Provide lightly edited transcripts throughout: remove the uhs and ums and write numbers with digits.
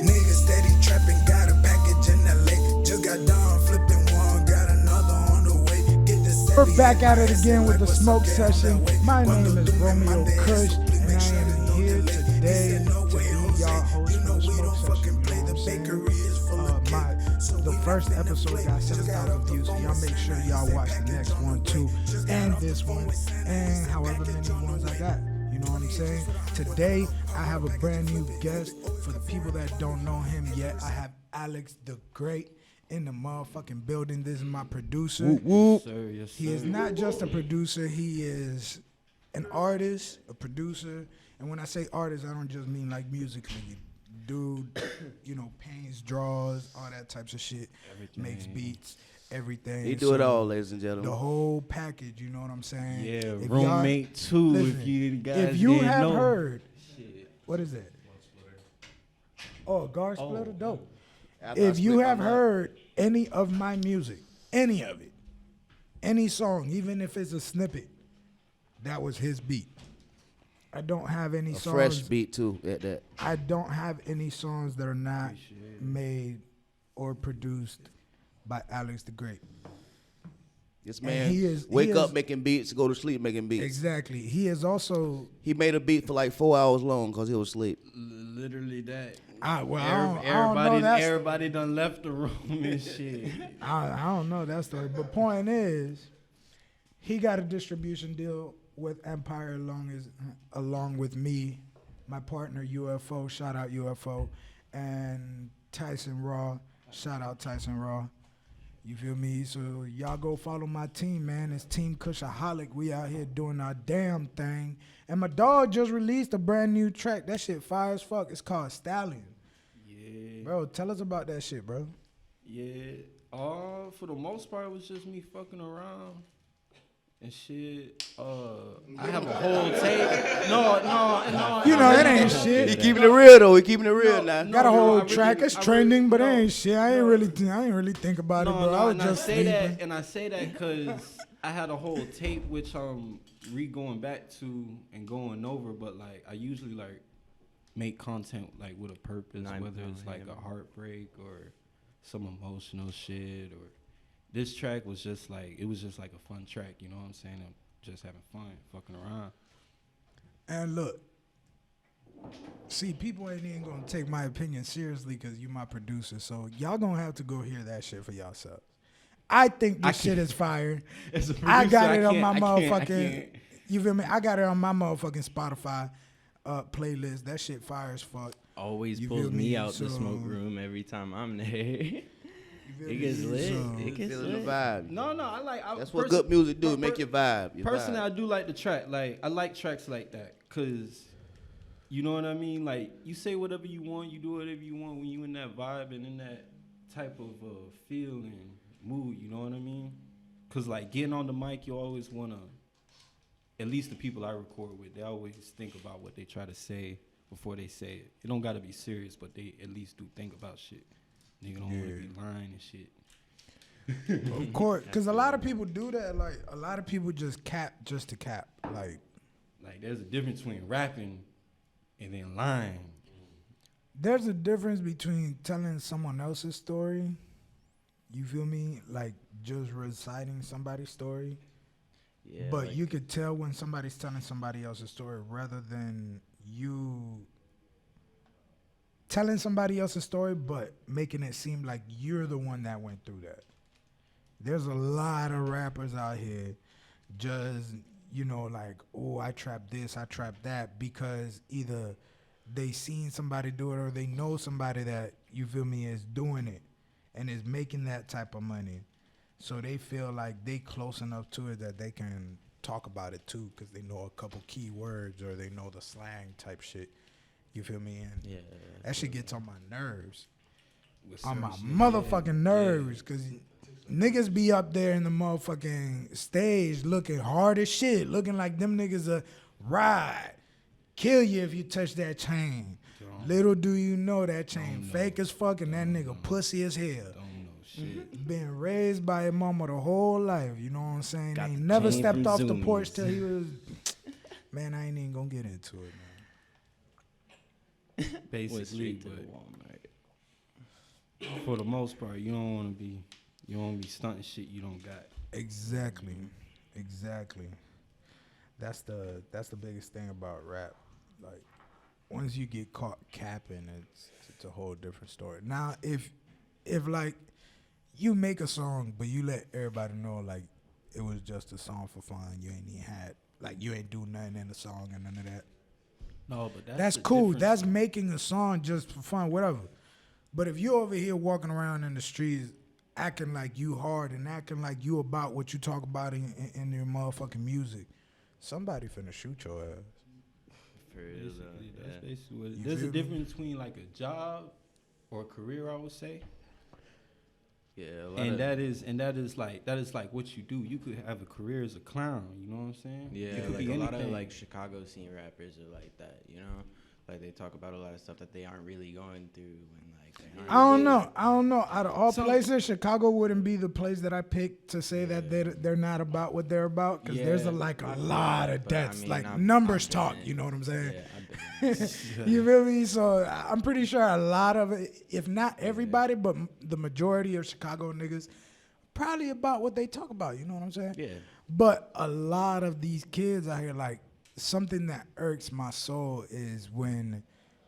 Niggas steady trapping, got a package in LA. Just got done flipping one, got another on the way. Get the We're back at it again with the smoke session. My name is Romeo Kush, and I am here today to be y'all host for the smoke session. You know what I'm saying? The first episode got 7,000 views, so y'all make sure y'all watch the next one too, and this one, and however many ones I got. You know what I'm saying? Today, I have a brand new guest. For the people that don't know him yet, I have Alex the Great in the motherfucking building. This is my producer. Whoop, whoop. Yes, sir, yes, He is not just a producer. He is an artist, a producer. And when I say artist, I don't just mean like musically. Dude, you know, paints, draws, all that types of shit. Everything. Makes beats, everything. He do it all, ladies and gentlemen. The whole package, you know what I'm saying? Yeah, If roommate too. listen, If you guys if you didn't have know. heard, Shit. what is that? Oh, guard splitter, dope. After I If you split have my mic. heard any of my music, any of it, any song, even if it's a snippet, that was his beat. I don't have any A songs. fresh beat too at that. I don't have any songs that are not made or produced by Alex the Great. This And man he is- wake he up is- making beats, go to sleep making beats. Exactly. He is also. He made a beat for like 4 hours long because he was asleep. Literally that. I don't know. Everybody done left the room and shit. I don't know that story. But point is, he got a distribution deal with Empire along with me, my partner UFO, shout out UFO, and Tyson Raw, shout out Tyson Raw. You feel me? So y'all go follow my team, man. It's Team Kushaholic. We out here doing our damn thing. And my dog just released a brand new track. That shit fire as fuck. It's called Stallion. Yeah. Bro, tell us about that shit, bro. Yeah. For the most part, it was just me fucking around and shit. I have a whole tape. No. You know, it ain't shit. He keeping it real though. He keeping it real now. Got a whole track. It's trending, but it no, ain't shit. I ain't really think about it, bro. I was and just sleeping. I say that because I had a whole tape which I'm going back to and going over, but like I usually like make content like with a purpose, whether it's like a heartbreak or some emotional shit, or this track was just like a fun track, you know what I'm saying? I'm just having fun, fucking around. And look, see, people ain't even gonna take my opinion seriously because you my producer. So y'all gonna have to go hear that shit for yourselves. I think this shit is fire. As a producer, I got it on my I motherfucking. can't. You feel me? I got it on my motherfucking Spotify playlist. That shit fire as fuck. Always You pulls feel me me? out the So- smoke room every time I'm there. feel It gets me? lit. So- It gets Feeling the lit. vibe. No, I like. That's what good music do. per- Make you vibe. Your Personally, vibe. I do like the track. Like, I like tracks like that because, you know what I mean? Like, you say whatever you want, you do whatever you want when you in that vibe and in that type of feel and mood, you know what I mean? Because, like, getting on the mic, you always want to, at least the people I record with, they always think about what they try to say before they say it. It don't got to be serious, but they at least do think about shit. Nigga don't want to be lying and shit. Of course, because a lot of people do that. Like, a lot of people just cap just to cap. Like, There's a difference between rapping and then lying. there's a difference between telling someone else's story, you feel me? Like, just reciting somebody's story. Yeah, But like, you could tell when somebody's telling somebody else's story rather than you telling somebody else's story, but making it seem like you're the one that went through that. There's a lot of rappers out here just, you know, like, oh, I trap this, I trap that, because either they seen somebody do it or they know somebody that, you feel me, is doing it and is making that type of money. So they feel like they close enough to it that they can talk about it too because they know a couple key words or they know the slang type shit. You feel me? And yeah. that shit gets on my nerves. With On my certain shit, motherfucking nerves because niggas be up there in the motherfucking stage looking hard as shit, looking like them niggas a ride. Kill you if you touch that chain. Little do you know that chain fake as fuck and that nigga pussy as hell. shit. Been raised by his mama the whole life. You know what I'm saying? Got Ain't the never chain stepped from off the Zoomies. porch till he was. Man, I ain't even gonna get into it, man. Went Basically, straight to the but Walmart. for the most part, you don't want to be stunting shit you don't got. Exactly. That's the biggest thing about rap. Like, once you get caught capping, it's a whole different story. Now, if like you make a song, but you let everybody know like it was just a song for fun, you ain't even had like you ain't do nothing in the song and none of that. No, but That's the cool. difference. That's making a song just for fun, whatever. But if you're over here walking around in the streets acting like you hard and acting like you about what you talk about in your motherfucking music, somebody finna shoot your ass. For real, Basically, though, that's yeah. basically what it is. You There's a feel me? difference between like a job or a career, I would say. Yeah, a lot And of, that is like what you do. You could have a career as a clown, you know what I'm saying? yeah, It could like be a lot of anything. like Chicago scene rappers are like that, you know? Like they talk about a lot of stuff that they aren't really going through and like they aren't I don't really- know. Out of all Some- places, Chicago wouldn't be the place that I picked to say that they're not about what they're about, because there's Yeah. a lot of But, I deaths. mean, like I've numbers been talk. in it. You know what I'm saying? Yeah, I've been in it. You feel me? So I'm pretty sure a lot of it, if not everybody, but the majority of Chicago niggas, probably about what they talk about. You know what I'm saying? Yeah. But a lot of these kids out here, like, something that irks my soul is when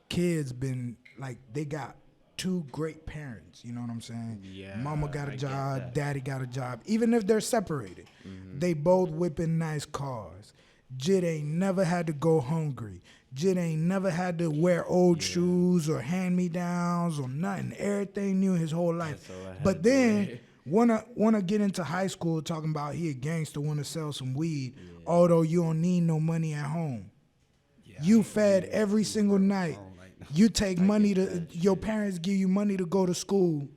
kids been like they got two great parents. You know what I'm saying? Yeah, Mama got a I get job, that. daddy got a job. Even if they're separated, they both whipping nice cars. Jid ain't never had to go hungry. Jid ain't never had to wear old shoes or hand-me-downs or nothing. Everything new his whole life. That's all I had But to then wear. wanna get into high school talking about he a gangster, wanna sell some weed, although you don't need no money at home. You fed every single night. You take money to your parents give you money to go to school.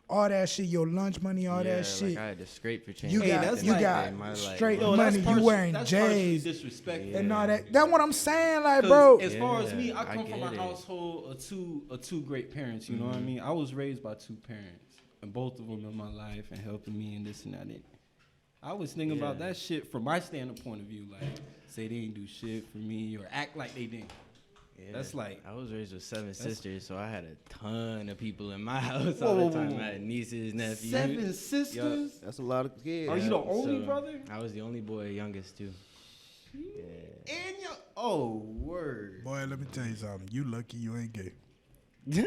All that shit, your lunch money, all Yeah, that shit. Like I had to scrape for change. You Hey, got that's you like- got my life. straight Yo, money. You wearing that's partially J's disrespectful. and all that. That's what I'm saying, like, 'Cause bro. as far as me, Yeah, I come I from a get it. household of two great parents. You know what I mean? I was raised by two parents, and both of them in my life and helping me and this and that. I was thinking about Yeah. that shit from my standpoint of view, like say they ain't do shit for me or act like they didn't. Yeah. That's like- I was raised with seven sisters, so I had a ton of people in my house Whoa, all whoa, the time. whoa. I had nieces, nephews. 7 sisters? That's a lot of kids. Are you the only brother? I was the only boy, youngest too. Yeah. And your word. Boy, let me tell you something. You lucky you ain't gay. No,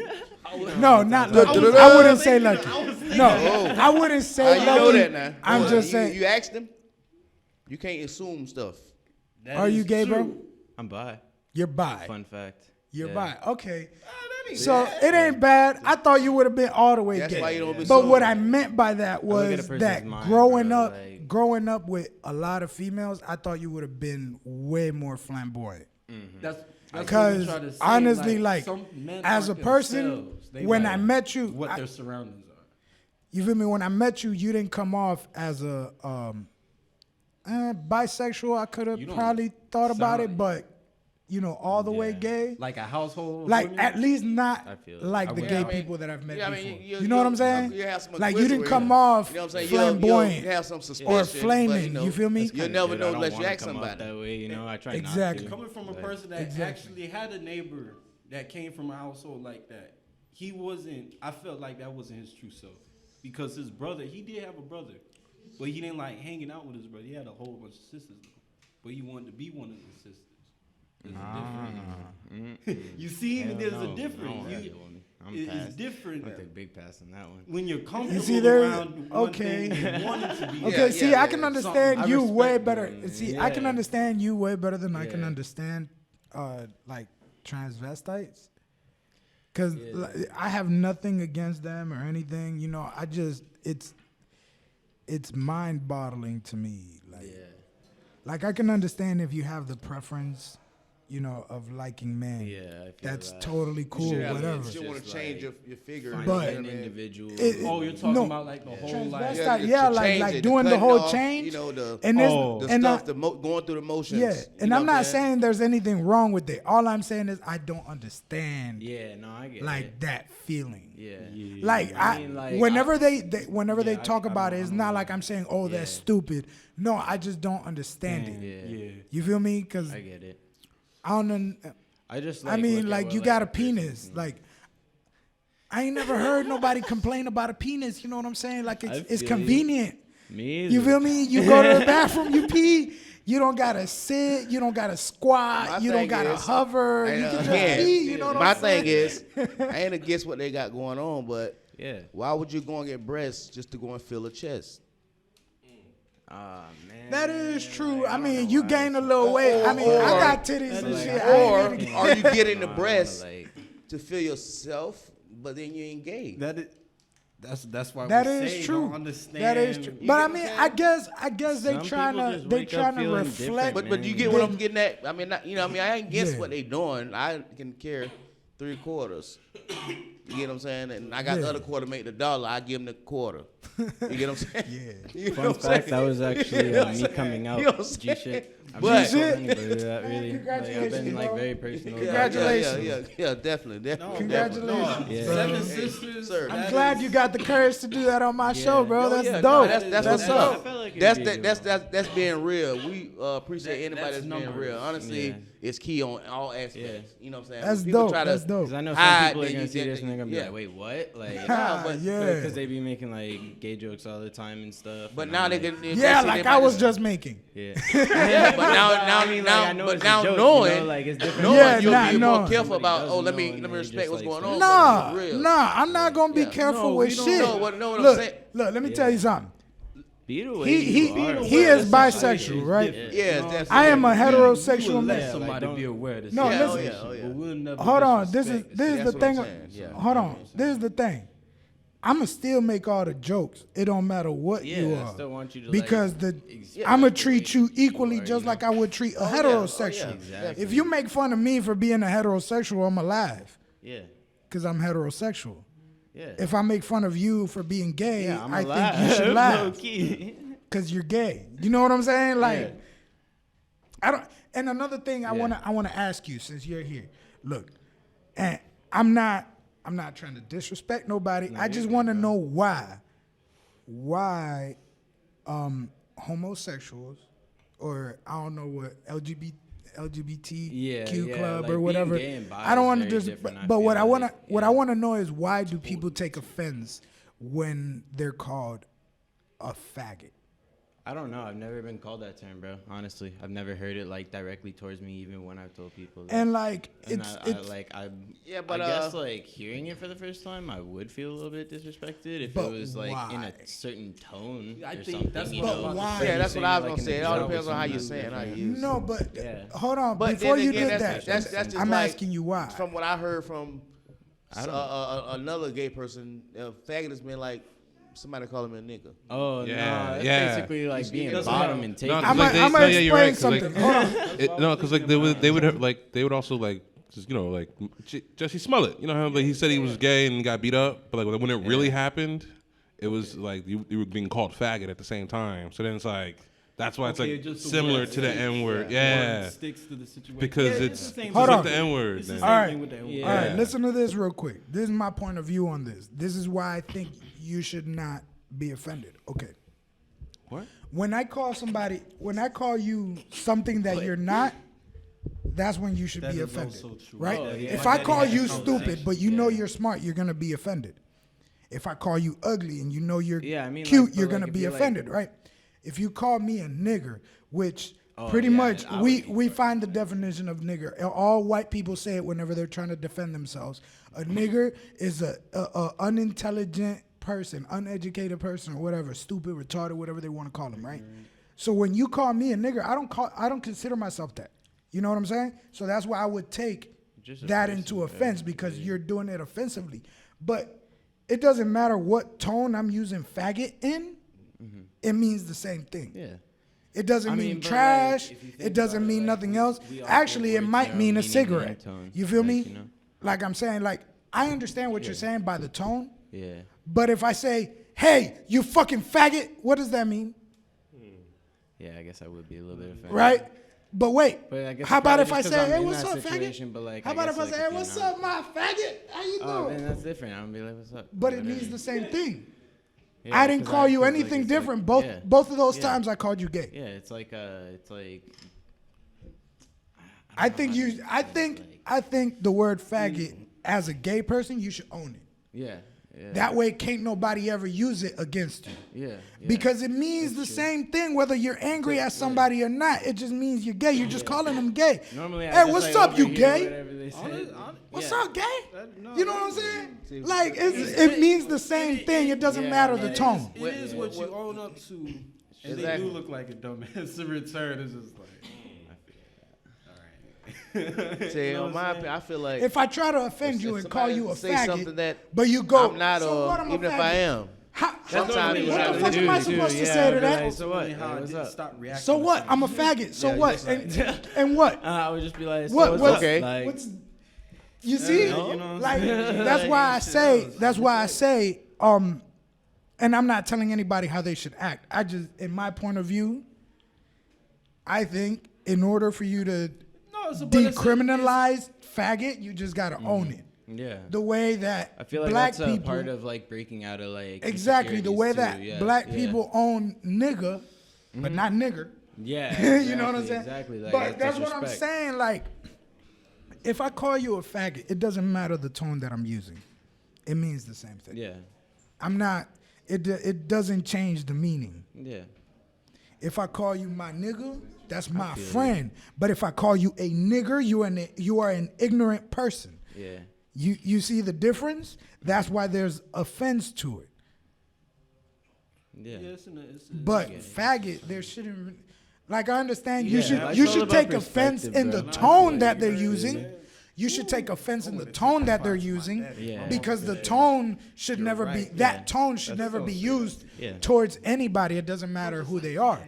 No, not lucky. I was I wouldn't say thinking- lucky. I was thinking- No, I wouldn't How say you lucky. know that now? I'm Boy, just you, saying. You asked them. You can't assume stuff. That Are you is gay, bro? true. I'm bi. You're bi. Fun fact. You're Yeah. bi. Okay. That ain't So bad. it ain't bad. I thought you would have been all the way That's gay. why you don't be But so- what I meant by that look at a was person's that mind, growing bro, up, like- growing up with a lot of females, I thought you would have been way more flamboyant. That's what we Because try to say, honestly, like, some men as a aren't person, themselves. They when like I met you, what I- their surroundings are. You feel me? When I met you, you didn't come off as a bisexual. I could have You don't probably thought about sound it, like- but you know, all the way Yeah. gay. Like a household. Like women? at least not I feel it. like I the would- gay Yeah, I mean- people that I've met Yeah, I before. mean, You know what I'm saying? You have some Like you didn't inquisitive, come off You know what I'm saying? flamboyant. You have some suspicion. or but, flaming, you feel me? That's You'll kinda never good. know I don't unless you wanna ask come off somebody. that way, you know. I try Exactly. not to. Coming from a but- person that Exactly. actually had a neighbor that came from a household like that, he wasn't. I felt like that wasn't his true self because his brother, he did have a brother, but he didn't like hanging out with his brother. He had a whole bunch of sisters, though, but he wanted to be one of his sisters. There's a difference. You see, Hell there's no, a I don't difference. want You- that woman. I'm it's past. different I'm take a big pass on that one. when you're comfortable see, there- around one okay. thing and wanting to be. Okay, Yeah, see, yeah, I can yeah. understand Something. I you way respect better. them. See, I can Yeah. understand you way better than I can Yeah. understand, like transvestites. Cause Yeah. like, I have nothing against them or anything. You know, I just it's mind-boggling to me. Yeah. Like I can understand if you have the preference, of liking men. Yeah, I feel That's that. totally cool, whatever. You want to Just change like your figure. Finding But an individual. Oh, you're talking No. about like the whole like. Transvestite, to yeah, change like it, doing the cutting whole off, change. You know, the And there's Oh. the and stuff, I- going through the motions. yeah, you and know I'm what not saying there's anything wrong with it. All I'm saying is I don't understand Yeah, no, I get like it. that feeling. Yeah. Like I I, mean, like, whenever I- whenever they Yeah, talk I about don't- it, it's I not don't like know. I'm saying, oh, that's Yeah. stupid. No, I just don't understand it. Yeah. Yeah. You feel me? Because I get it. I don't. I just I like, mean, look at like what, you got a a person penis. can- Like I ain't never heard nobody complain about a penis. You know what I'm saying? Like I it's feel you. convenient. Me You either. feel me? You go to the bathroom, you pee. You don't gotta sit. You don't gotta squat. My You don't thing gotta is- hover. You And, can just again, pee. You know what my I'm saying? thing is, I ain't against what they got going on, but Yeah. why would you go and get breasts just to go and fill a chest? Ah, man. That is true. Like, I don't mean, know you why gain a it's- little weight. I mean, I or- got titties and like- shit. Or I ain't even- are you getting the Nah, breasts like, to fill yourself, but then you ain't gay? That's why That we is say true. Don't understand. That is true. You But get I what mean, I'm I saying? guess they Some trying people to just they wake trying up to feeling reflect. different, But you man. get what I'm getting at. I mean, I ain't against Yeah. what they doing. I can care 3/4. You get what I'm saying? And I got Yeah. the other quarter make the dollar. I give them the quarter. You get what I'm saying? Yeah. You know Fun what I'm fact, saying? that was actually You know what I'm me saying? coming out. You know what I'm G saying? shit. I've But- never told G-shit? anybody that really. Like, I've Congratulations, been like bro. very personal. about it. Congratulations. Yeah, definitely. Congratulations. Yeah. bro. Seven sisters. sir. I'm that glad is- you got the courage to do that on my show, bro. Oh, That's yeah, dope. no, that's what's that's up. I felt like it'd That's be a that, good that's one. that's being real. We appreciate anybody that's that's being numbers. real. Honestly, Yeah. it's key on all aspects. You know what I'm saying? That's When people dope. try to That's dope. Because I know hide, some people are then gonna you see get this the- and they're gonna be yeah. like, "Wait, what?" Like, Nah, but- yeah. because they be making like gay jokes all the time and stuff. But and now I'm they like, can. Yeah, see like they I might was just- just making. Yeah. Yeah, but now, I mean, like, I know but it's a now joke, knowing, you know, like, it's different. knowing Yeah, you'll nah, be no. more careful Somebody about. doesn't Oh, let know me and let me they respect just, what's like, going say on. Nah, but it's real. nah, I'm not gonna be Yeah. careful No, with we don't shit. know what I'm look, saying. look, let me Yeah. tell you something. Be the way He you are. he is That's bisexual, right? Yeah. Yeah, it's definitely. I am a You heterosexual will let man. somebody like, be aware of this. No, situation, listen. Oh, yeah. But we'll never Hold on, this is disrespect. this is That's the what I'm thing. saying, yeah. Hold on, this is the thing. I'ma still make all the jokes. It don't matter what Yeah, you I are, still want you to, because like, the exactly I'ma the treat way you you equally, are, just you like know? I would treat a yeah. heterosexual. Exactly. If you make fun of me for being a heterosexual, I'm alive, Yeah. because I'm heterosexual. Yeah. If I make fun of you for being gay, Yeah, I'm I alive. think you should Low laugh key. because you're gay. You know what I'm saying? Like, Yeah. I don't. And another thing I wanna ask you, since you're here. Look, and I'm not trying to disrespect nobody. I just want to know why homosexuals, or I don't know what LGBTQ Yeah, club like or being whatever. gay and bi I don't is want to very just. different, I But what feel I wanna like, what yeah. I want to know is, why do people take offense when they're called a faggot? I don't know. I've never been called that term, bro. Honestly, I've never heard it like directly towards me, even when I've told people. That. And like And it's Yeah, but, I guess like hearing it for the first time, I would feel a little bit disrespected if But it was like in why? a certain tone I or think something. that's you what know? I'm about to why? say. Yeah, that's what I was Like gonna an say. It all example, depends on how you something say it, and how you different. use it. no, but Yeah. hold on. But Before then you again, did that's that, just I'm like, asking you why. From what I heard from I don't another gay person, faggot has been like somebody call him a nigga. Oh Yeah, no, it's yeah. basically like being doesn't bottom matter. and taking. No, I'm like gonna no, yeah, you're explain right, 'cause, something. like, Hold on. no, because like they would also like just like Jesse Smollett. You know how like he said he was gay and got beat up, but like when it really happened, it was like you were being called faggot at the same time. So then it's like that's why Okay, it's like just the similar word to the sticks. N word. Word Yeah, sticks to the situation. because Yeah, it's the same just Hold like on. the N word. It's the then. same All right. thing with the N-word. Yeah. All right, listen to this real quick. This is my point of view on this. This is why I think you should not be offended. Okay. What? When I call you something that you're not, that's when you should That be is offended, also true. right? Oh, yeah. If But I then call you you have stupid, conversation. but you know Yeah. you're smart, you're gonna be offended. If I call you ugly and you know you're Yeah, I mean, cute, like, you're but, gonna like, be if you're, like- offended, right? If you call me a nigger, which Oh, pretty yeah, much I would we be find the definition of nigger. All white people say it whenever they're trying to defend themselves. A nigger is a unintelligent person, uneducated person, or whatever, stupid, retarded, whatever they want to call them, right? So when you call me a nigger, I don't consider myself that. You know what I'm saying? So that's why I would take Just a that person, into yeah, offense, because you're doing it offensively. But it doesn't matter what tone I'm using faggot in. It means the same thing. Yeah. It doesn't I mean mean, but, like, trash. if you think it doesn't about it, mean like, nothing we- else. we all Actually, it put might words mean a around meaning cigarette. and tone, You feel like, me? you know? Like I'm saying, like I understand what you're saying by the tone, Yeah. but if I say, "Hey, you fucking faggot," what does that mean? Yeah, I guess I would be a little bit offended. Right? But wait, But I guess how it's about probably if I just 'cause say, I'm "Hey, in what's that up, situation, faggot"? but, like, How I about guess, if I like, say, if "Hey, you're what's not- up, my faggot? How you Oh, doing?" then that's different. I'm gonna be like, what's up? But it Whatever. means the same thing. Yeah, I didn't 'cause call you 'cause, like, anything it's like- different. yeah. Both of those Yeah. times I called you gay. Yeah, it's like it's like. I think you. I think the word faggot as a gay person, you should own it. Yeah. Yeah. That way, can't nobody ever use it against you. Yeah. Because it means the same thing whether you're angry at somebody or not. It just means you're gay. You're just calling them gay. Normally, I Hey, just, what's like, up, you overhear gay? whatever they say. What's Yeah. up, gay? No, You know what I'm saying? Like, it means the same thing. It doesn't matter the tone. It is what you own up to, and they Exactly. do look like a dumbass in return. It's just like, Say, in my opinion, I feel like If I try to offend you if and call somebody you a say faggot, something that but you go, I'm not, so what, I'm a even if faggot? I am. Sometimes What the fuck am I supposed to say to that? So what? how I What's did up? stop reacting. So to what? something. I'm a faggot. So Yeah, what? just And what? I would just be like, so What? what's What's up? okay? Like, What's you see? you know what I'm Like saying? that's why I say. That's why I say. And I'm not telling anybody how they should act. I just, in my point of view, I think in order for you to No, so, but it's- decriminalize faggot, you just gotta own it. yeah. The way that I feel like black that's a people, part of like breaking out of like exactly the way insecurities, that too. Yeah, black yeah. people own nigga, but not nigger. Yeah, You know what I'm saying? Exactly. Like, But that's what I'm disrespect. saying. Like, if I call you a faggot, it doesn't matter the tone that I'm using. It means the same thing. Yeah, I'm not. It doesn't change the meaning. yeah, If I call you my nigga, that's my friend. But if I call you a nigger, you are an ignorant person. yeah. You see the difference? That's why there's offense to it. Yeah. Yeah, it's But faggot, there shouldn't. Like I understand, you Yeah, should it's you all should about take offense perspective, in the bro. tone that they're using. You should take offense in the tone that they're using, Yeah. because the tone should never be right. that Yeah. tone should never be used Yeah. towards anybody. It doesn't matter who they are,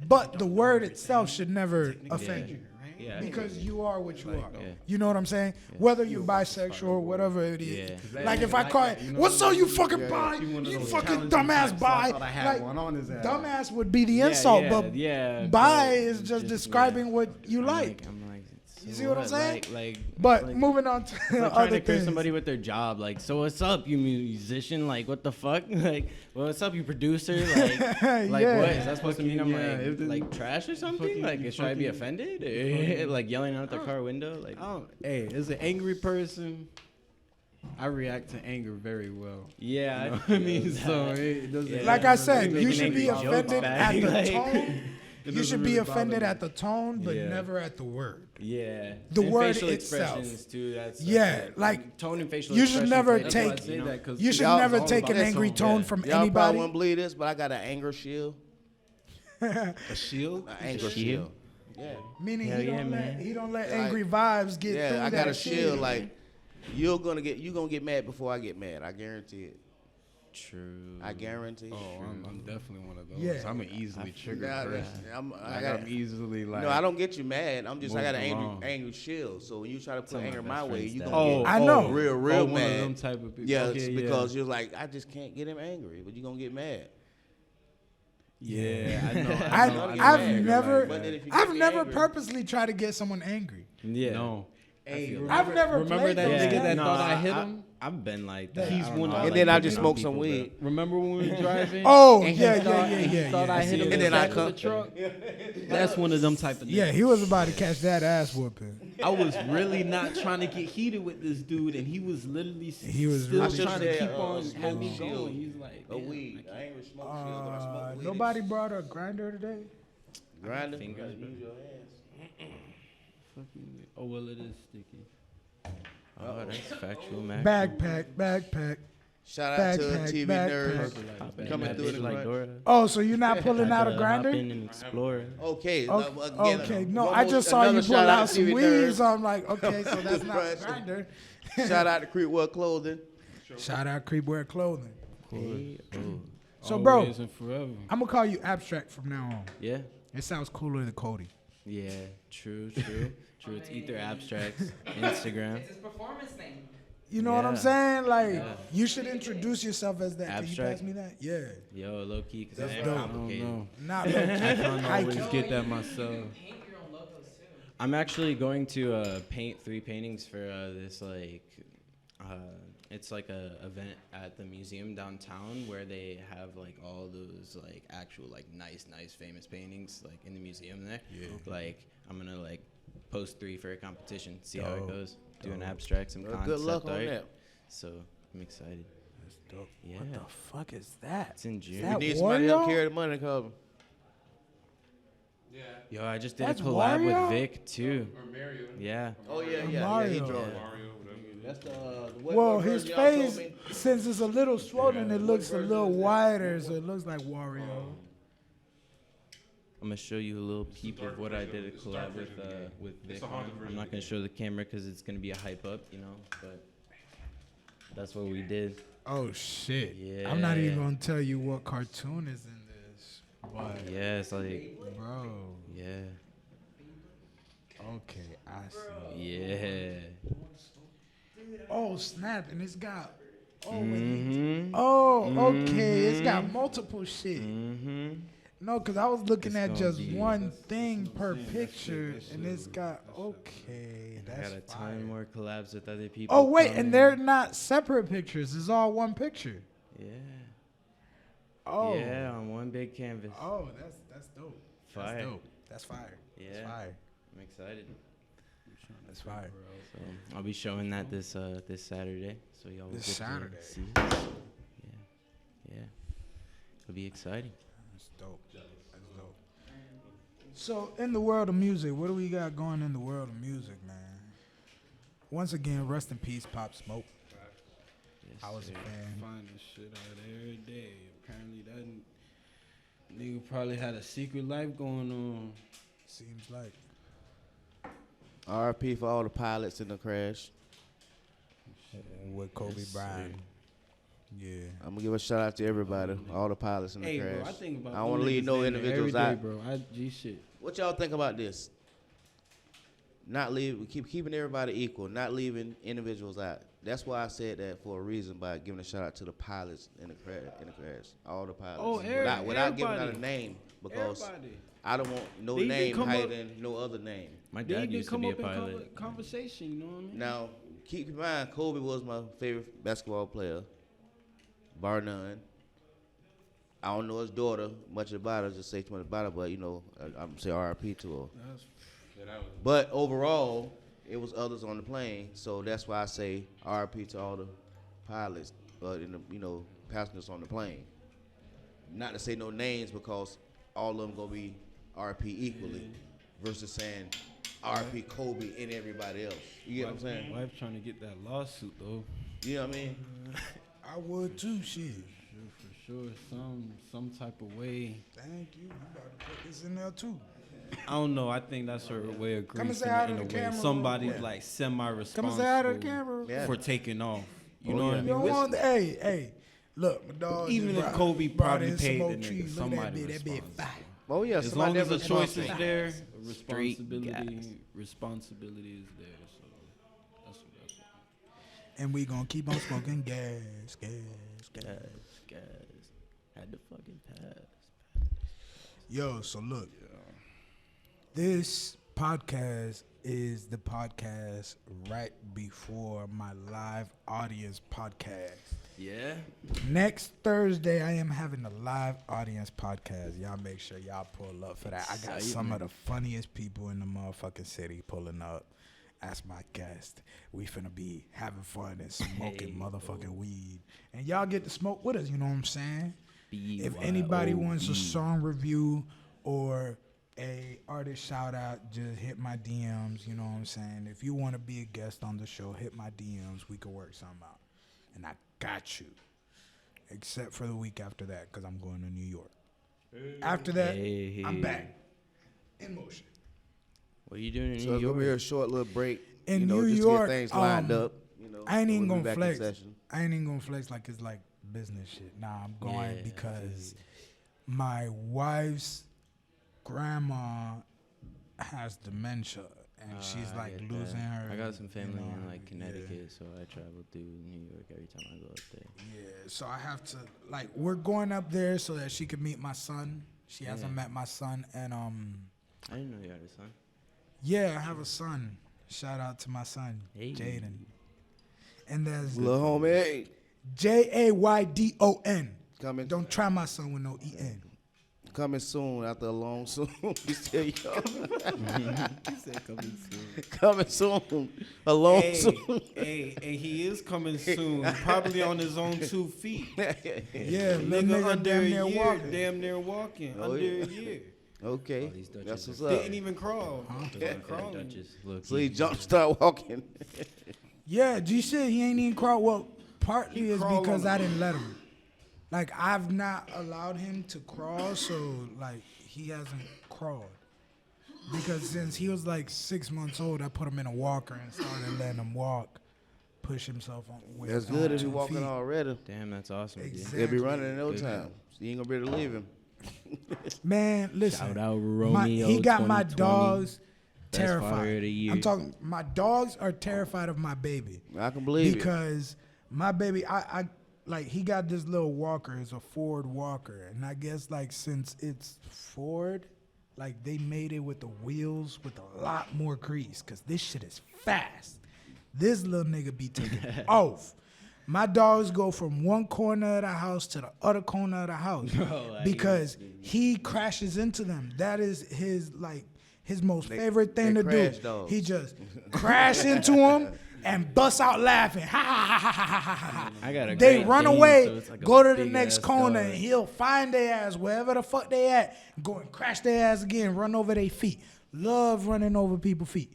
but the word itself should never offend you. Yeah. Because you are what you are. Yeah. You know what I'm saying? Whether you're bisexual or whatever it is. Yeah. Like if I call it, what's up, you fucking bi? You one of You those fucking challenging dumbass types, so I bi. thought I had Like, one on his ass. dumbass would be the insult, but yeah, bi but is just yeah. describing what you like. I'm like, You so see what I'm saying? Like, But like, moving on to it's like trying other to curse things. somebody with their job. Like, so what's up, you musician? Like, what the fuck? Like, well, what's up, you producer? Like, Yeah. what is that supposed to mean? I'm Yeah, if this- like trash or something? fucking- Like, should I be fucking- offended? Or, like yelling out their car window? Like, Hey, as an angry person, I react to anger very well. yeah, You know what I mean? So it doesn't. Yeah. Like I said, Making you should be angry jokes offended back, at the like- tone. You doesn't should be really bother offended me. at the tone, but Yeah. never at the word. yeah. The And word facial itself. expressions too. That's Yeah, like, tone and facial. you should expressions never play a That's why I take- part, say know? that, 'cause You should Y'all- never all take an about angry that tone Yeah. from Y'all probably anybody. wouldn't believe this, but I got an anger shield. a shield. An anger shield. Yeah. Meaning Hell he yeah, don't man. let Like, angry vibes get through Yeah, I that got a shit. shield. Like you gonna get mad before I get mad. I guarantee it. True. I guarantee. Oh, I'm definitely one of those. Yeah. I'm an easily triggered Nah, person. I got. I'm easily like. No, I don't get you mad. I got an Move along. angry shield. So when you try to put Some of anger my my best way, friends you that gonna Oh, get I know. real one of mad. them type of people. Yeah, Okay, it's because you're like, I just can't get him angry, but you gonna get mad. Yeah, I know. I've angry never, But then if you I've get never angry- purposely tried to get someone angry. Yeah. No. Hey, I've never remember played that those nigga games. that no, thought I hit him? I've been like that. He's I don't one know, of- I And like then I picking just on smoked some people, bro. weed. Remember when we were driving? Oh, And he yeah, thought- yeah, and he yeah, thought yeah. I hit him And in then the I back of come- the truck. That's one of them type of. Yeah, niggas. he was about to catch that ass whooping. I was really not trying to get heated with this dude, and he was literally He was still really- trying to I keep should on say, having me smoke going. shield. He's like, A damn, weed. I ain't really smoke shield, but I smoke weed. Nobody brought a grinder today. Grinder. Fingers, bro. Use your hands. fucking- oh well, it is sticky. Oh, that's factual, man. Backpack. Shout out to Backpack, TV backpack. nerds coming through the like grind. Dora. Oh, so you're not pulling out a Hop grinder? in and explore. Okay. Okay, no, I just saw you pull out some weed, so I'm like, okay, so that's not a grinder. Shout out to Creekwood Clothing. Shout out Creepwear Clothing. Hey, oh. So, bro, Always and forever. I'm gonna call you Abstract from now on. Yeah. It sounds cooler than Cody. Yeah, true. It's Ether Abstracts, Instagram. It's his performance name. You know what I'm Yeah. saying? Like, Yeah. you should introduce yourself as that. Can you Abstract? pass me that? Yeah. Yo, low key, because That's I am dope. I don't complicated. know. Not I can't high always key. get that You myself. can paint your own logos too. I'm actually going to paint 3 paintings for this it's like a event at the museum downtown where they have like all those like actual like nice famous paintings like in the museum there. Yeah. Like I'm gonna like post 3 for a competition, see how it Dope. goes. Do an Dope. abstract, some Well, concept good luck on art. that. So I'm excited. That's dope. Yeah. What the fuck is that? It's in June. that We need somebody to help Wario? carry the money, cover. Yo, I just did That's a collab Wario? with Vic too. Or Mario. Yeah. Oh yeah, Mario. he Mario, draws. whatever. That's the Well, his face, since it's a little swollen, it looks a little wider, so it looks like Wario. I'm gonna show you a little peep of what I did a collab with Vic. It's a haunted on. version I'm not of gonna the show the camera because it's gonna be a hype up, you know. But that's what we did. Oh shit! I'm not Yeah. even gonna tell you what cartoon is in this, but Yeah, it's like bro, yeah, okay, I see. yeah. Oh snap! And it's got Mhm. oh okay, it's got multiple shit. Mhm. No, cause I was looking It's at gonna just be- one thing per picture, and it's got okay. And I That's got a fire. ton more collabs with other people. Oh wait, and coming. they're not separate pictures. It's all one picture. Yeah. Oh. Yeah, on one big canvas. Oh, that's dope. Fire. That's dope. That's fire. That's Yeah. fire. I'm excited. That's fire. So I'll be showing that this Saturday. So y'all will This get to Saturday. see it. So, yeah. It'll be exciting. That's dope. That's dope. So, in the world of music, what do we got going in the world of music, man? Once again, rest in peace, Pop Smoke. Yes, I was a sir. fan. Finding shit out every day. Apparently that nigga probably had a secret life going on. Seems like. RP for all the pilots in the crash. With Kobe Yes, Bryant. sir. Yeah. I'm gonna give a shout out to everybody, all the pilots in the Hey, crash. bro, I think about I don't wanna them leave niggas no in there individuals every day, out. bro. G shit. What y'all think about this? Not leave, keeping everybody equal, not leaving individuals out. That's why I said that for a reason by giving a shout out to the pilots in the crash, all the pilots. Oh, without giving out a everybody. name because Everybody. I don't want no They name come higher up- than no other name. My They dad can used to come be a up in pilot. conversation, you know what I mean? Now, keep in mind, Kobe was my favorite basketball player, bar none. I don't know his daughter much about her, just say too much about her, but you know, I'm say RIP to her. Yeah, that was But overall, it was others on the plane, so that's why I say RIP to all the pilots, and the passengers on the plane. Not to say no names because all of them gonna be RIP equally, versus saying RIP Kobe and everybody else. You get what I'm saying? Wife trying to get that lawsuit though. You know what I mean? I would too, shit. For sure, some type of way. Thank you. You about to put this in there too. I don't know. I think that's her way of Come and grief say hi in to a the way. camera real Somebody's quick. like semi-responsible Come and say hi to the camera. Yeah. for taking off. You Oh, know what I yeah. You mean? don't want hey, look, my dog. Even just if brought- Kobe brought probably in some paid more the nigga, trees. Look at somebody that bit responsible. fire. Oh yeah, As somebody long as the definitely choice is responsible. there, Straight responsibility is there. So that's what. And we gonna keep on smoking gas. Guys, had to fucking pass. Yo, so look. This podcast is the podcast right before my live audience podcast. Yeah. Next Thursday, I am having a live audience podcast. Y'all make sure y'all pull up for that. I got some of the funniest people in the motherfucking city pulling up as my guest. We finna be having fun and smoking motherfucking weed. And y'all get to smoke with us, you know what I'm saying? If anybody wants a song review or a artist shout out, just hit my DMs, you know what I'm saying? If you want to be a guest on the show, hit my DMs. We could work something out. And I got you. Except for the week after that, because I'm going to New York. After that, I'm back. In motion. What are you doing in So New it's gonna be York? a short little break. In you know, New just York, to get things lined up. I ain't so even we'll be gonna back in flex. session. I ain't even gonna flex like it's like business shit. Nah, I'm going Yeah, because my wife's grandma has dementia, and she's I like get losing that. her. I got some family you know, in like yeah. Connecticut, so I travel through New York every time I go up there. Yeah, so I have to like we're going up there so that she could meet my son. She hasn't met my son, and I didn't know you had a son. yeah, I have a son. Shout out to my son, Hey. Jaden. And there's Little homie, hey. Jaydon. Coming, Don't try my son with no en. coming soon after a long soon. You still young. He said coming soon. Coming soon. A long soon. Hey, he is coming soon. Probably on his own 2 feet. Yeah, little Nigga nigga under damn a near year, walking. damn near walking. Oh, Under yeah. a year. Okay, All these Dutches that's what's are up. Didn't even crawl. Crawling. Dutches, look. So he jump start walking. Yeah, G shit, he ain't even crawl. Well, partly He is crawl because on I the- didn't let him. Like, I've not allowed him to crawl, so, like, he hasn't crawled. Because since he was, like, 6 months old, I put him in a walker and started letting him walk, push himself on. With That's his good own if you 2 walking feet. already. Damn, that's awesome, dude. Exactly. He'll be running in no Good time. So you ain't gonna be able to leave him. Man, listen. Shout out my, Romeo. he got my 2020. dogs Best father terrified. of the year. I'm talking, my dogs are terrified of my baby. I can believe Because my baby, I like he got this little walker, it's a Ford walker, and I guess like since it's Ford, like they made it with the wheels with a lot more grease, cause this shit is fast. This little nigga be taking off. My dogs go from one corner of the house to the other corner of the house because he crashes into them. That is his like his most favorite thing they to do. crash dogs. He just crash into him and bust out laughing. Ha ha ha ha ha ha ha. I got a They Great run Dane, away, so it's like a go to the big next ass corner, dog. and he'll find their ass wherever the fuck they at, go and crash their ass again, run over their feet. Love running over people's feet.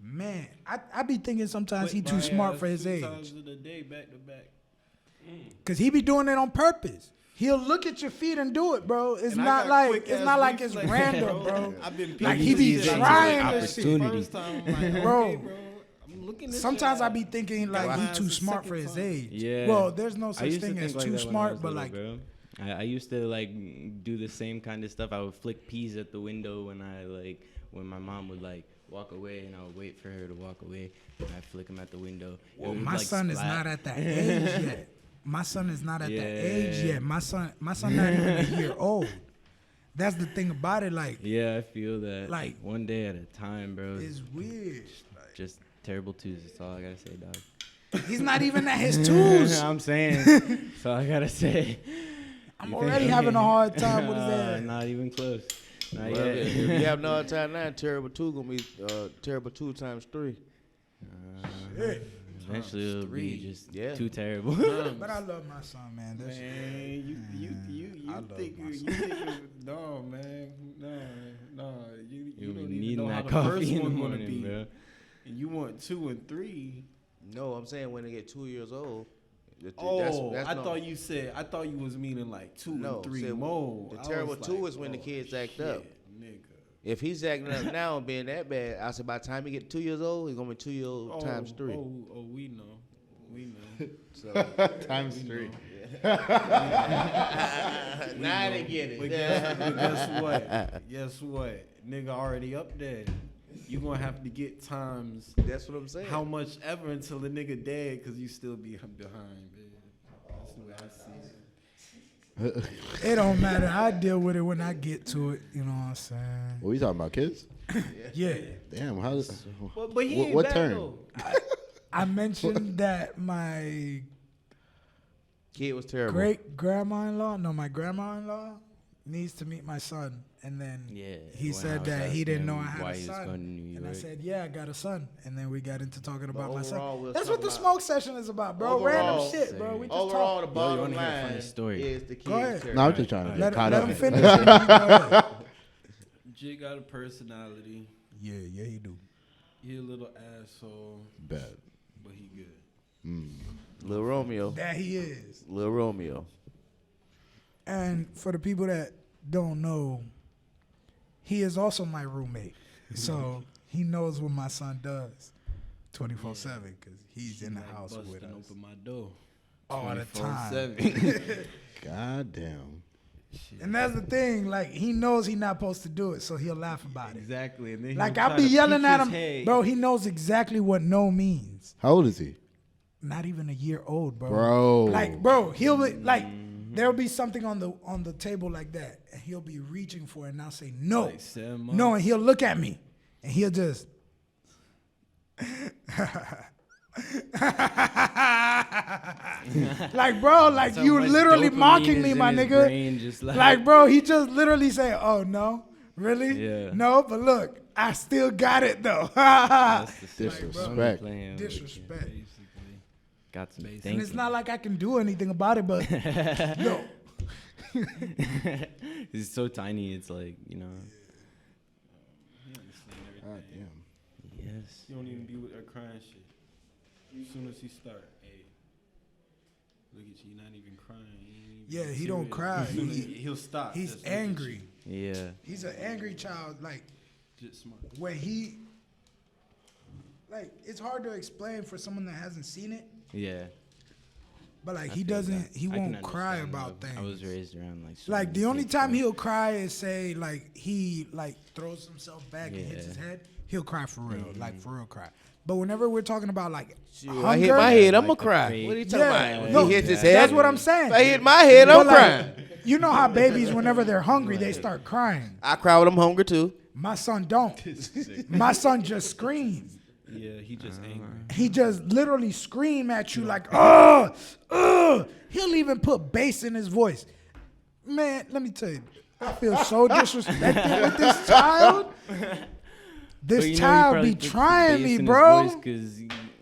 Man, I be thinking sometimes he too smart for his age. 2 times in a day, back to back. Cause he be doing it on purpose. He'll look at your feet and do it, bro. It's And I not got like quick it's ass not like it's reflexes, random, bro. I've been Like peeping he be this shit. trying this shit. Opportunity. First time, I'm like, Bro. okay, bro. I'm looking this Sometimes shit I out. be thinking like he Mine's too the smart for second his time. age. Yeah. Well, there's no I such used to thing as think like too that when I smart, was but little, like bro. I used to like do the same kind of stuff. I would flick peas at the window when my mom would like walk away, and I would wait for her to walk away, and I flick them at the window. It well, would, my like, son is splat. not at that age yet. My son is not at that age Yeah. yet. My son not even a year old. That's the thing about it. Like, Yeah, I feel that. Like, one day at a time, bro. it's weird. Like, Just terrible twos. That's all I gotta say, dog. he's not even at his tools. I'm saying. That's all I gotta say. I'm You already think- having a hard time with his ass. Not even close. Not Well, yet. if you have no other time now, terrible 2 gonna be terrible 2 times 3. Eventually it'll be just Yeah. too terrible. But I love my son, man. That's Man, I love think my you think no, man, no, you You'll don't be even needing know how that the coffee first in the one gonna morning, be, bro. and you want 2 and 3. No, I'm saying when they get 2 years old. Oh, that's I no- thought you was meaning like 2 No, and 3 said more. the I was terrible 2 like, is when the oh, kids act shit, up. nigga. If he's acting up now and being that bad, I said by the time he get 2 years old, he's gonna be 2 years old times 3. Oh, we know. So Times 3. now they get But it. guess what? Guess what? Nigga already up there. You gonna have to get times That's what I'm saying. how much ever until the nigga dead, cause you still be behind, man. That's the way I see it. it. Don't matter. I deal with it when I get to it. You know what I'm saying? What are you talking about, kids? Yeah. Damn, how does But he ain't what bad, turn? though. I mentioned that my Kid was terrible. great grandma-in-law, my grandma-in-law needs to meet my son. And then Yeah, he when I said was that he didn't asking know him I had why a he was son. going to New And I York. said, yeah, I got a son. And then we got into talking about my overall, son. we'll That's talk what the about- smoke session is about, bro. Overall, Random shit, bro. We just Overall, talk. the bottom wanna hear a funny line story? is the kid's Go ahead. terrible. No, I'm just trying to Let, get caught let up. him finish. and then go ahead. Jig got a personality. Yeah, he do. He a little asshole, Bad. but he good. Lil Romeo. That he is. Lil Romeo. And for the people that don't know, he is also my roommate. So he knows what my son does 24/7 because he's in the Like house with busting us open my door. all the time. 24/7. God damn. And that's the thing. Like, he knows he's not supposed to do it, so he'll laugh about it. Exactly. And then Like, he'll I try be to yelling peek at his him. head. Bro, he knows exactly what no means. How old is he? Not even a year old, bro. Bro. Like, bro, he'll be, like, there'll be something on the table like that, and he'll be reaching for it, and I'll say, no. Like 7 No, and he'll look at me, and he'll just... like, bro, like, So you much literally dopamine mocking is me, in my his nigga. brain, just Like, bro, he just literally say, oh, no? Really? Yeah. No, but look, I still got it, though. That's the Disrespect. Disrespect. Got some And thinking. it's not like I can do anything about it, but no. He's so tiny. It's like, you know. God damn. Yes. You don't even be with her crying shit. As soon as he start, hey, look at you, you're not even crying. Yeah, he don't cry. As soon as he'll stop. He's just look at angry. Yeah. He's an angry child. Like, you. Just smart. when he, like, it's hard to explain for someone that hasn't seen it, Yeah. but like, I he feel doesn't, that. he I can won't cry understand, about though. things. I was raised around like. so Like, many the only kids, time so- he'll cry is say, like, he, like, throws himself back and hits his Yeah. head. He'll cry for real, like, for real cry. But whenever we're talking about, like, I hit my head, I'm Like gonna the cry. fake- What are you talking Yeah, about? no, He hits his that's head. what I'm saying. If I hit my head, I'm But, like, crying. you know how babies, whenever they're hungry, they start crying. I cry when I'm hungry too. My son don't. My son just screams. Yeah, he just angry. He just literally scream at you like, ugh, ugh. He'll even put bass in his voice. Man, let me tell you, I feel so disrespected with this child. This child be trying me, bro. Because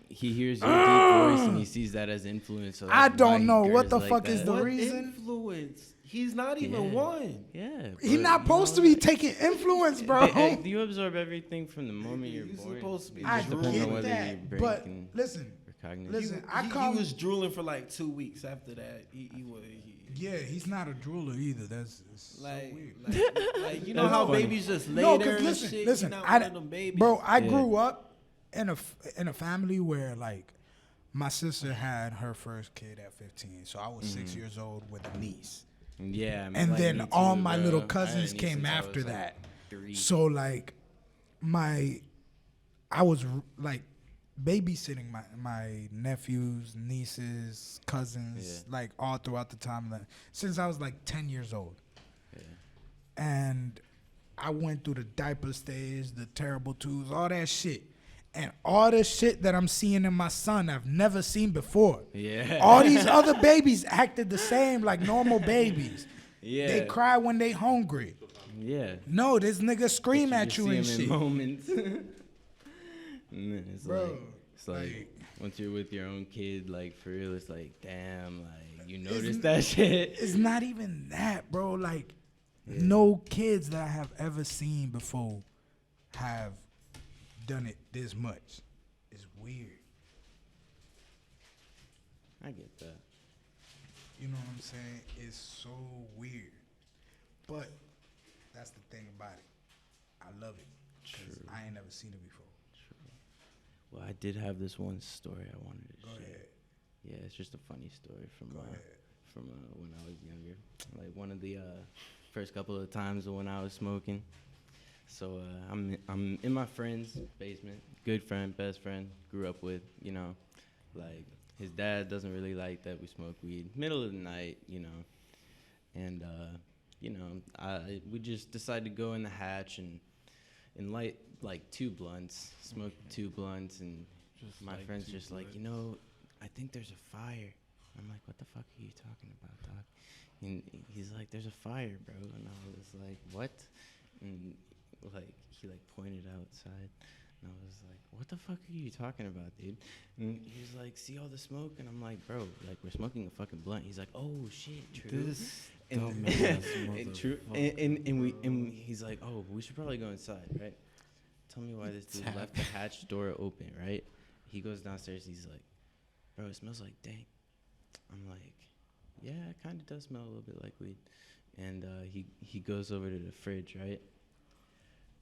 he hears your deep voice and he sees that as influence. So I that's why don't he know what gurs the like fuck is that. the What reason? influence? He's not even Yeah. one. Yeah. He but, not you supposed to know, be taking influence, bro. You absorb everything from the moment you're You're born. supposed to be It I just depends on get whether your that, brain but can listen, recognize. listen. He was drooling for like 2 weeks after that. He was Yeah, he's not a drooler either. That's it's like, so weird. like you know That's how funny. babies just lay No, there because and shit. listen, You're not I, one of them babies. bro, I Yeah. grew up in a family where like my sister had her first kid at 15, so I was 6 years old with a niece, Yeah. and like then me all too, my bro. little I had cousins a niece came since I after was, like, that. 3. So like I was like babysitting my nephews, nieces, cousins, Yeah. like all throughout the time since I was like 10 years old. Yeah. And I went through the diaper stage, the terrible twos, all that shit. And all the shit that I'm seeing in my son, I've never seen before. Yeah. All these other babies acted the same like normal babies. Yeah. They cry when they hungry. Yeah. No, this nigga scream at you see and him shit. in moments. And then it's Bro, like once you're with your own kid, like for real, it's like damn, like you notice that shit. It's not even that, bro. Like, no kids that I have ever seen before have done it this much. It's weird. I get that. You know what I'm saying? It's so weird. But that's the thing about it. I love it. 'Cause I ain't never seen it before. Well, I did have this one story I wanted to Go share. ahead. Yeah, it's just a funny story from Go ahead. when I was younger. Like one of the first couple of times when I was smoking. So I'm in my friend's basement. Good friend, best friend, grew up with. You know, like his dad doesn't really like that we smoke weed. Middle of the night, you know, and you know, we just decided to go in the hatch and light like 2 blunts, smoke 2 blunts, and Just my like friend's 2 just like, you know, I think there's a fire. I'm like, what the fuck are you talking about, dog? And he's like, there's a fire, bro. And I was like, what? And like he like pointed outside, and I was like, what the fuck are you talking about, dude? And he was like, see all the smoke? And I'm like, bro, like we're smoking a fucking blunt. He's like, oh shit, true. And, and true. And he's like, oh, we should probably go inside, right? Tell me why this dude left the hatch door open, right? He goes downstairs. He's like, bro, it smells like dank. I'm like, yeah, it kind of does smell a little bit like weed. And he goes over to the fridge, right?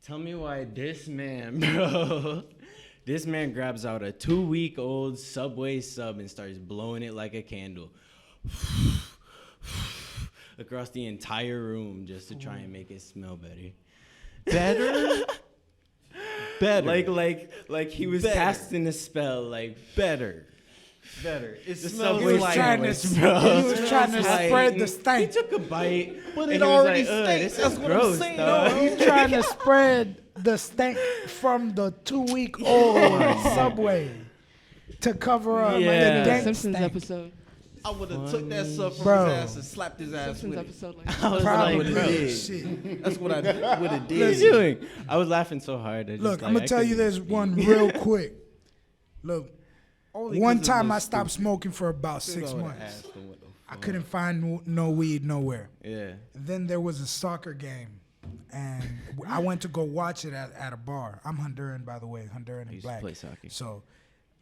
Tell me why this man, bro, this man grabs out a 2-week-old Subway sub and starts blowing it like a candle. across the entire room just to try and make it smell better. Better. Like he was Better. casting a spell. Like Better. It the smells subway like sandwich, bro. He was trying to spread the stank. He took a bite, But and it he was already like, "Ugh, stinks. this That's is what I'm gross, saying. dog." He's trying to spread the stank from the 2-week-old Subway to cover up Yeah. the dank Simpsons stank. episode. I would have took that stuff from Bro. his ass and slapped his ass Simpsons with it. episode. Like, I was Probably like, bro, shit. That's what I would have what are did. you doing? I was laughing so hard. I just, Look, like, I'm gonna I tell you couldn't this speak. one real quick. Look, Only one 'cause it time was I stopped stupid. smoking for about Still 6 would've months. asked him what the I fuck. couldn't find no weed nowhere. Yeah. Then there was a soccer game, and I went to go watch it at a bar. I'm Honduran, by the way, Honduran I and used black. to play soccer. So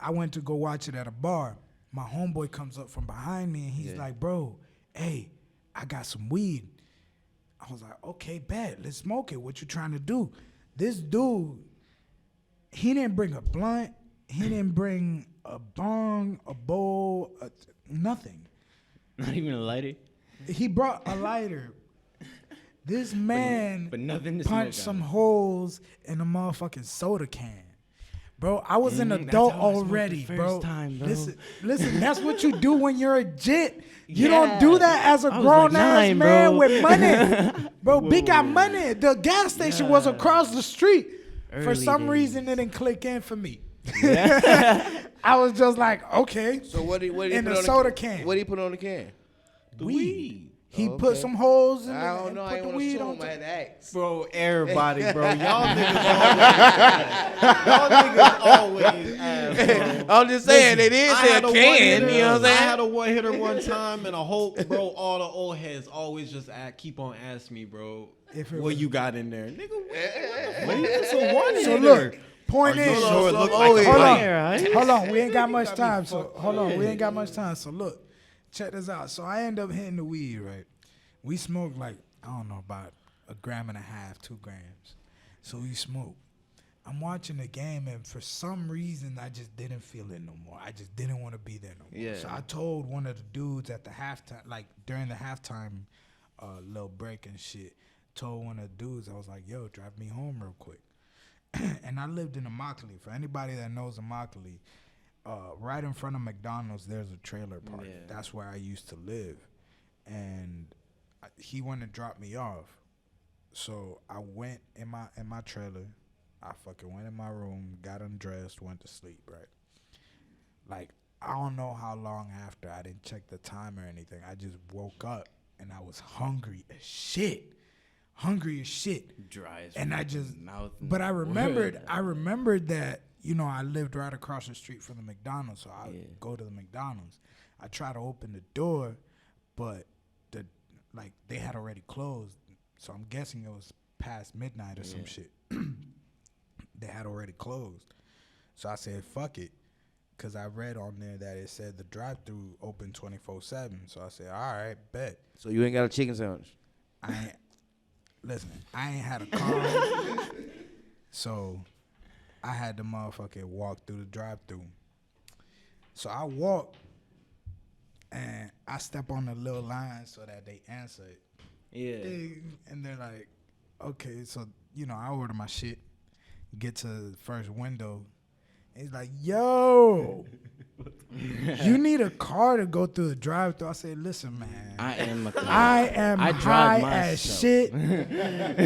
I went to go watch it at a bar. My homeboy comes up from behind me, and he's Yeah. like, bro, hey, I got some weed. I was like, okay, bet, let's smoke it. What you trying to do? This dude, he didn't bring a blunt. He didn't bring a bong, a bowl, nothing. Not even a lighter. He brought a lighter. This man but nothing to punched smoke some out. holes in a motherfucking soda can. Bro, I was an That's adult how I smoked the already, first bro. time, bro. Listen, that's what you do when you're a jit. You Yeah. don't do that as a I was grown like ass 9, man bro. with money. Bro, Big got money. The gas station was across the street. For Early some days. reason, it didn't click in for me. I was just like, okay. So what he In put the on soda can. What he put on the can? Weed. He Oh, put okay. some holes in I it don't and know. I put ain't the want to weed on assume. I had to ask. Bro, everybody, bro. Y'all niggas always ask, bro. I'm just saying it is I had a a can. one-hitter. You know what I'm I saying? had a one hitter one time, and I hope, bro, all the old heads always just keep on asking me, bro, If it what was- you got in there, nigga. What it's a one hitter. So look, point is, sure it looked like a hold on, right? hold on, we ain't got much got me time. So fucked hold on, we ain't got much time. So look, check this out. So I end up hitting the weed, right? We smoked like, I don't know, about 1.5 grams, 2 grams. So we smoked. I'm watching the game, and for some reason, I just didn't feel it no more. I just didn't want to be there no more. Yeah. So I told one of the dudes at the halftime, like during the halftime little break and shit, told one of the dudes, I was like, yo, drive me home real quick. And I lived in Immokalee. For anybody that knows Immokalee, right in front of McDonald's, there's a trailer park. Yeah. That's where I used to live. And he went and dropped me off. So I went in my trailer. I fucking went in my room, got undressed, went to sleep, right? Like, I don't know how long after. I didn't check the time or anything. I just woke up and I was hungry as shit. Hungry as shit. Dry as And I just, mouth. and but I remembered, word. I remembered that, you know, I lived right across the street from the McDonald's, so I Yeah. go to the McDonald's. I try to open the door, but they had already closed, so I'm guessing it was past midnight or some shit. They had already closed, so I said, "Fuck it," because I read on there that it said the drive-through open 24/7. So I said, "All right, bet." So you ain't got a chicken sandwich? I ain't, listen, I ain't had a car, so I had to motherfucking walk through the drive-through. So I walk, and I step on the little line so that they answer it. Yeah. And they're like, okay, so, you know, I order my shit, get to the first window. And he's like, yo, you need a car to go through the drive-thru. I said, listen, man. I am a clown. I am I high drive as myself. shit.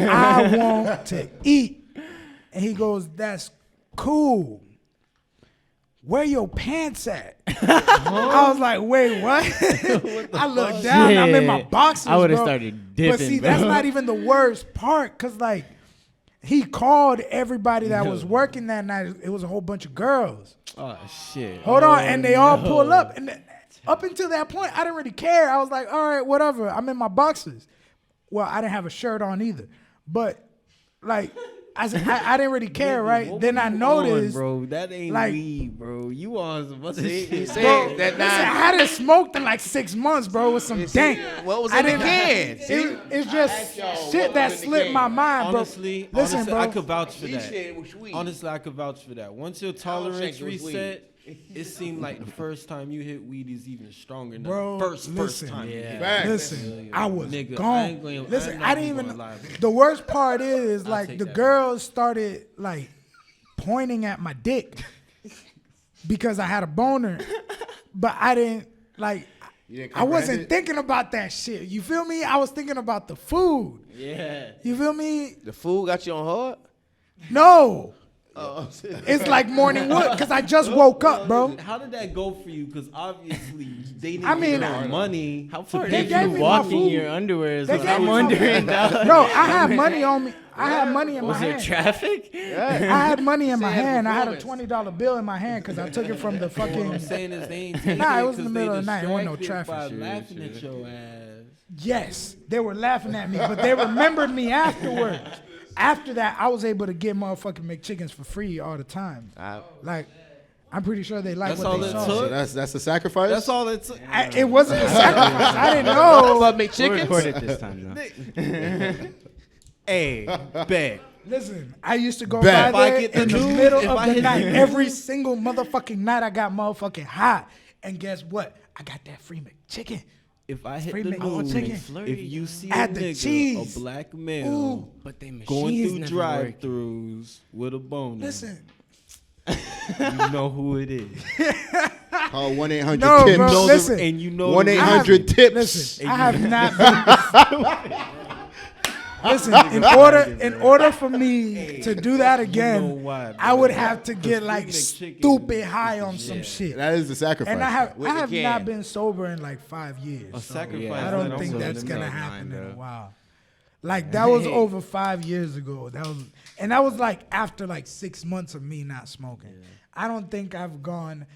I want to eat. And he goes, that's cool. Where your pants at? I was like, wait, what? I looked down. I'm in my Shit. boxers, I would've bro. started dipping, But see, bro. that's not even the worst part, because, like, he called everybody that was working that night. It was a whole bunch of girls. Oh shit. Hold on, and they all pull up. And up until that point, I didn't really care. I was like, all right, whatever. I'm in my boxers. Well, I didn't have a shirt on either. But, like, I didn't really care, right? Then I noticed, bro, that ain't like- weed, bro. You on some other He shit. said bro, that listen, I hadn't smoked in like 6 months, bro, with some dank. What was I in the didn't- can? See? It's just y'all shit what that was in the slipped can. my mind, bro. Honestly, Listen, honestly, bro. I could vouch for He that. said it was sweet. Honestly, I could vouch for that. Once your think tolerance it was weed. reset, it seemed like the first time you hit weed is even stronger than Bro, the first listen. time. You hit Facts. Listen, I was Nigga, I gone. ain't gonna- Listen, I'm I not didn't even even. gonna lie, bro. The worst part is I'll like take the that. girls started like pointing at my dick because I had a boner, but I didn't like. You didn't I wasn't comprehend it? thinking about that shit. You feel me? I was thinking about the food. Yeah. You feel me? The food got you on hard? No. It's like morning wood because I just woke up, bro. How did that go for you? Because obviously they didn't I mean, get no money. How far They did gave you me walk my in food. your underwear? Is They what gave I'm me my wondering. food. Dog. Bro, I had money on me. I had money in my Was there hand. traffic? I had money in my Say it hand. I had a performance. $20 bill in my hand because I took it from the What I'm fucking. saying is they ain't taking Nah, it it was in the 'cause middle they of the night. It wasn't no distracted traffic. by laughing at your ass. Yes, they were laughing at me, but they remembered me afterwards. After that, I was able to get motherfucking McChickens for free all the time. Like, I'm pretty sure they liked That's what all they it saw. took? So that's a sacrifice. That's all it took. It wasn't a sacrifice. I didn't know. We'll record it this time, though. Hey, bet. Listen, I used to go Bet. by If I there get the in the news, middle if of I the hit night. the Every single motherfucking night, I got motherfucking high. And guess what? I got that free McChicken. If I hit Free the McChicken. news, McFlurry, if you see a Add the nigga, cheese. a black male, Ooh. But they machines going through never work. drive-throughs with a boner, Listen, you know who it is. Call 1-800 No, tips. bro, Know the- listen. and you know 1-800 tips. listen, I have not been. Listen, in order for me to do that again, why, I bro. would have to get free like McChicken stupid high on some shit. That is the sacrifice. And I have Whitney not can. been sober in like 5 years. A so sacrifice. I that don't I'm think willing that's to gonna make. happen in bro. a while. Like that was over 5 years ago. That was like after like 6 months of me not smoking. I don't think I've gone.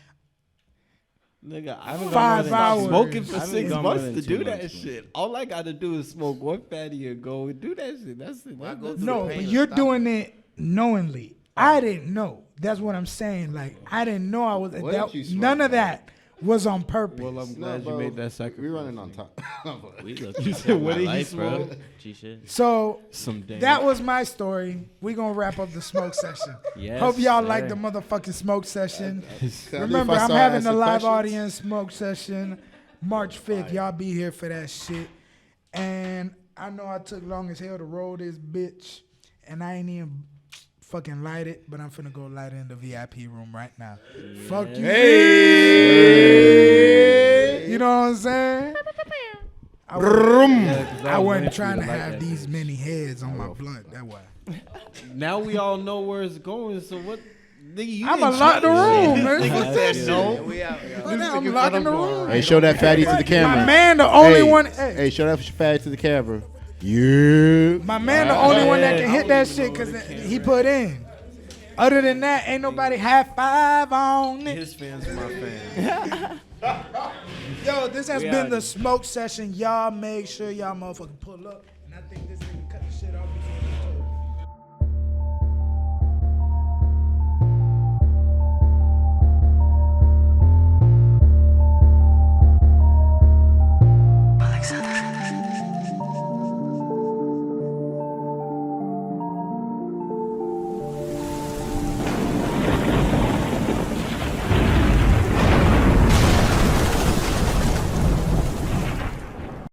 Nigga, I haven't 5 hours. smoking for I haven't 6 gone more months than to 2 do months, that man. shit. All I gotta do is smoke one fatty and go and do that shit. That's it. That's it. No, pain but and you're stop doing it knowingly. I didn't know. That's what I'm saying. Like I didn't know I was. What That, did you smoke, none of bro? that was on purpose. Well, I'm No, glad bro, you made that sacrifice. We running on top. We look. You said, what my did you life, bro. smoke? G shit. So Some damn. that was my story. We gonna wrap up the smoke session. Yes, Hope y'all sir. like the motherfucking smoke session. If Remember, I I'm start having a asking live questions- audience smoke session, March 5th. Y'all be here for that shit. And I know I took long as hell to roll this bitch, and I ain't even fucking light it, but I'm finna go light it in the VIP room right now. Fuck you. You know what I'm saying? I wasn't trying to have these many heads on my blunt. That's why. Now we all know where it's going. So what? Nigga, you I'ma didn't lock the try- room, man. Nigga Fuck said that no. We out, y'all. Fuck that, I'm locking the room. Hey, show that fatty to the camera. My man, the only hey, one. Hey, show that fatty to the camera. Yeah. My man, the only one that can hit that shit because he put in. Other than that, ain't nobody high five on it. His fans are my fans. Yo, this has been the smoke session. Y'all make sure y'all motherfucking pull up. And I think this nigga cut the shit off before